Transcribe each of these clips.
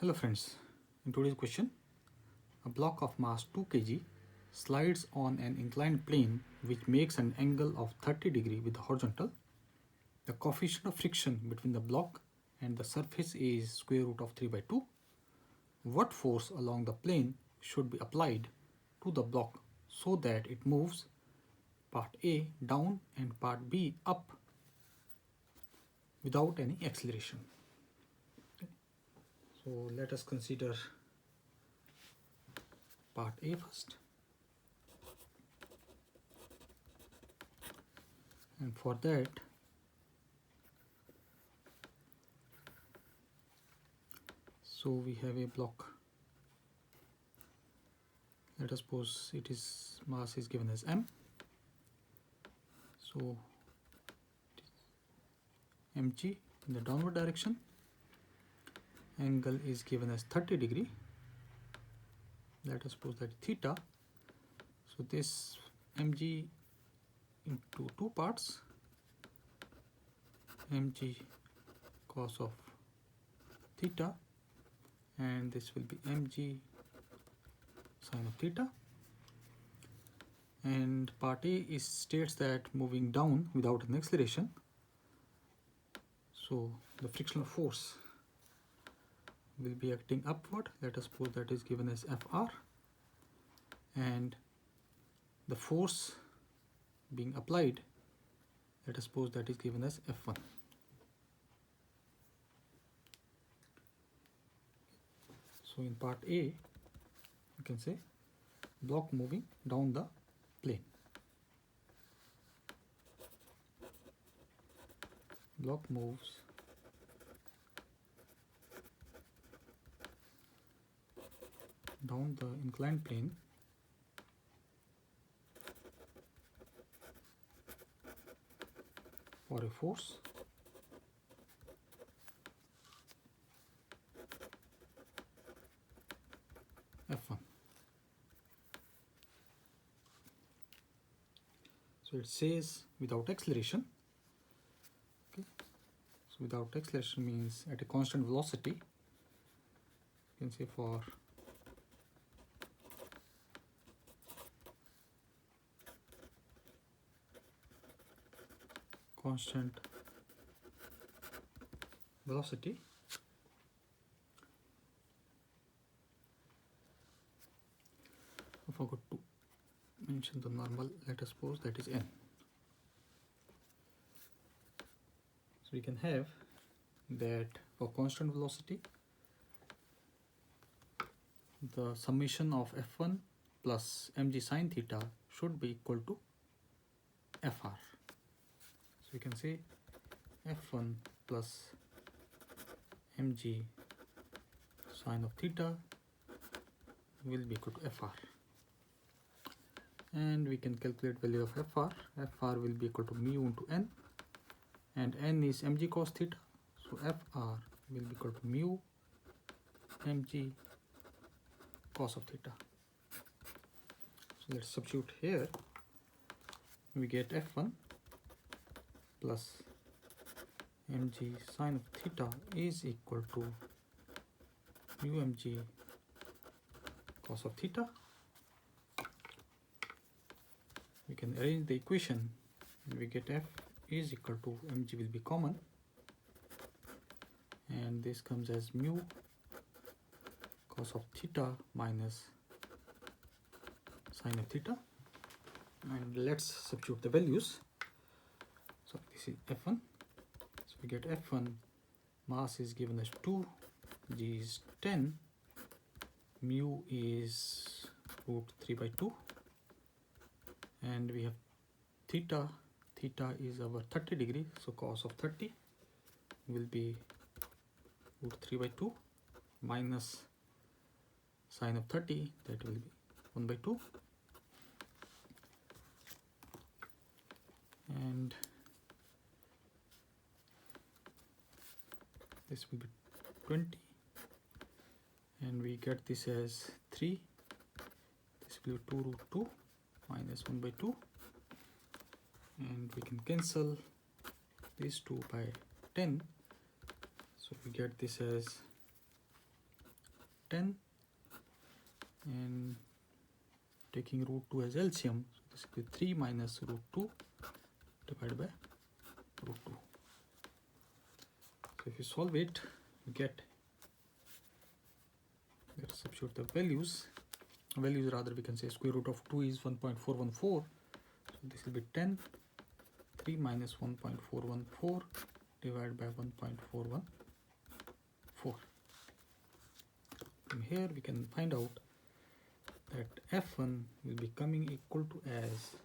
Hello friends, in today's question, a block of mass 2 kg slides on an inclined plane which makes an angle of 30 degree with the horizontal. The coefficient of friction between the block and the surface is square root of 3 by 2. What force along the plane should be applied to the block so that it moves part A down and part B up without any acceleration? So let us consider part A first. And for that, so we have a block. Let us suppose it is mass is given as m. So mg in the downward direction. Angle is given as 30 degree. Let us suppose that theta. So this mg into two parts. Mg cos of theta, and this will be mg sine of theta. And part A is states that moving down without an acceleration. So the frictional force will be acting upward. Let us suppose that is given as Fr, and the force being applied, let us suppose that is given as F1. So in part A, you can say block moving down the plane. Block moves down the inclined plane for a force F1. So it says without acceleration. Okay. So without acceleration means at a constant velocity. You can say for constant velocity, I forgot to mention the normal. Let us suppose that is n. So we can have that for constant velocity, the summation of F1 plus mg sine theta should be equal to Fr. So we can say F1 plus mg sine of theta will be equal to Fr. And we can calculate value of Fr. Fr will be equal to mu into n, and n is mg cos theta. So Fr will be equal to mu mg cos of theta. So let's substitute here. We get F1 plus mg sine of theta is equal to mu mg cos of theta. We can arrange the equation, and we get F is equal to mg will be common, and this comes as mu cos of theta minus sine of theta. And let's substitute the values. So this is F1. So we get F1 mass is given as 2, g is 10, mu is root 3 by 2, and we have theta. Theta is our 30 degree, so cos of 30 will be root 3 by 2 minus sine of 30, that will be 1 by 2, and this will be 20, and we get this as 3. This will be 2 root 2 minus 1 by 2, and we can cancel these 2 by 10. So we get this as 10 and taking root 2 as LCM, so this will be 3 minus root 2 divided by root 2. So if you solve it, you get, let's substitute the values rather, we can say square root of 2 is 1.414, so this will be 10, 3 minus 1.414 divided by 1.414. From here we can find out that F1 will be coming equal to as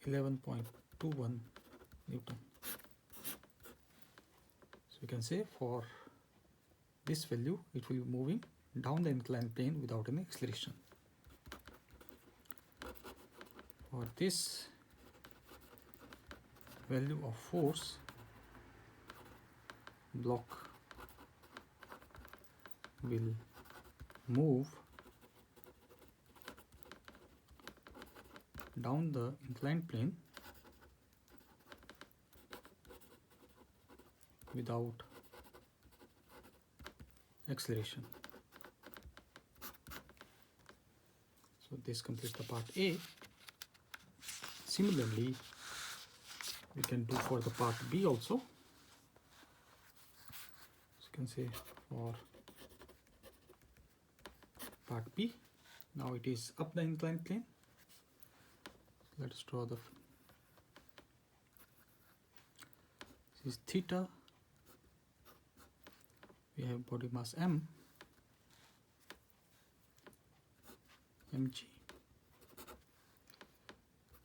11.21 Newton. So we can say for this value it will be moving down the inclined plane without any acceleration. For this value of force, block will move down the inclined plane without acceleration. So this completes the part A. Similarly, we can do for the part B also. So you can say for part B, now it is up the inclined plane. Let's draw the, this is theta, we have body mass m, mg.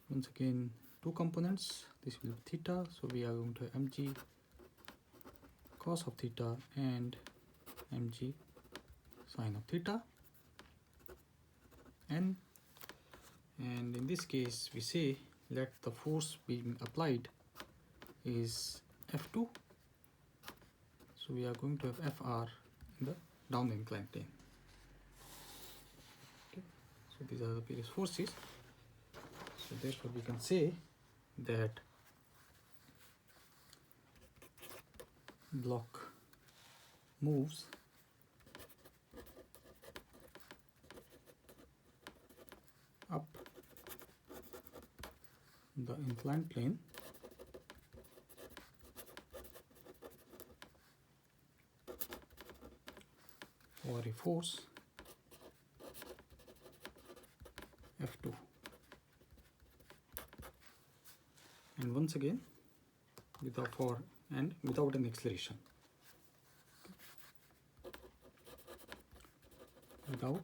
Once again, two components, this will be theta, so we are going to have mg cos of theta and mg sine of theta. And in this case we say let the force being applied is F2, so we are going to have Fr in the down inclined plane. Okay, so these are the various forces, so therefore we can say that block moves up the inclined plane for a force F2, and once again without an acceleration. Without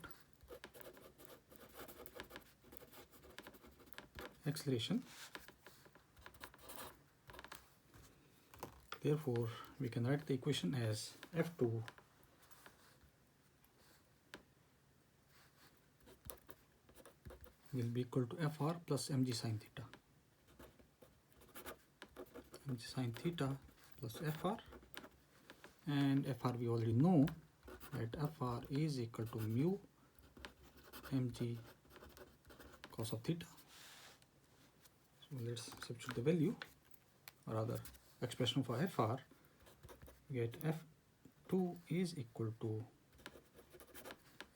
acceleration. Therefore, we can write the equation as F2 will be equal to Fr plus mg sine theta. Mg sine theta plus Fr, and Fr we already know that Fr is equal to mu mg cos of theta. So let's substitute the value, or rather expression for Fr. We get F2 is equal to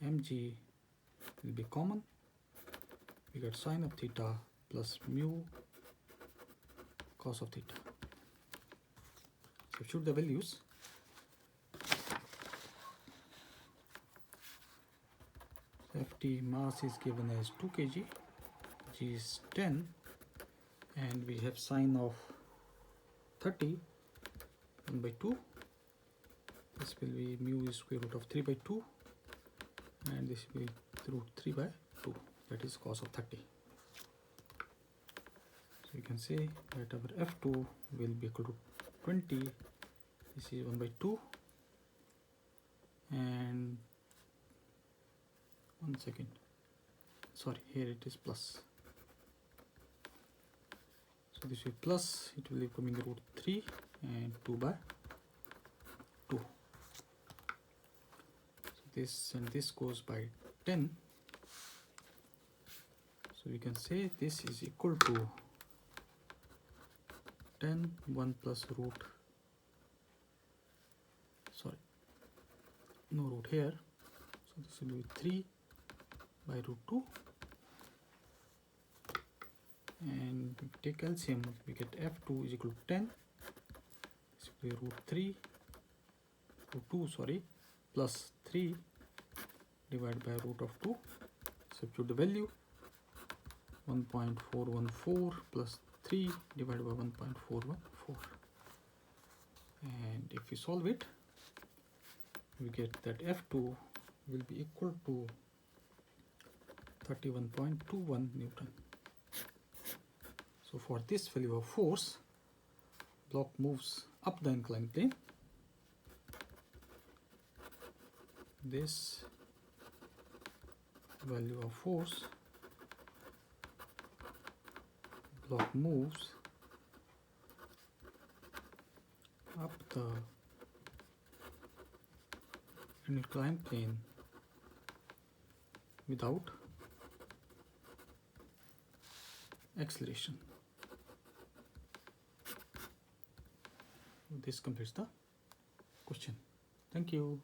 mg will be common, we get sine of theta plus mu cos of theta. Substitute the values. Ft mass is given as 2 kg, g is 10, and we have sine of 30, 1 by 2. This will be mu is square root of 3 by 2, and this will be root 3 by 2, that is cos of 30. So you can say that our F2 will be equal to 20, this is 1 by 2, and 1 second, sorry, here it is plus. So this will be plus, it will be coming root 3 and 2 by 2. So this and this goes by 10. So we can say this is equal to 10, 1 plus root, sorry, no root here, So this will be 3 by root 2, and if we take LCM, we get f2 is equal to 10. This will be root 2 sorry, plus 3 divided by root of 2. Substitute the value, 1.414 plus 3 divided by 1.414, and if we solve it, we get that F2 will be equal to 31.21 Newton. So for this value of force, block moves up the inclined plane. This value of force, block moves up the inclined plane without acceleration. This completes the question. Thank you.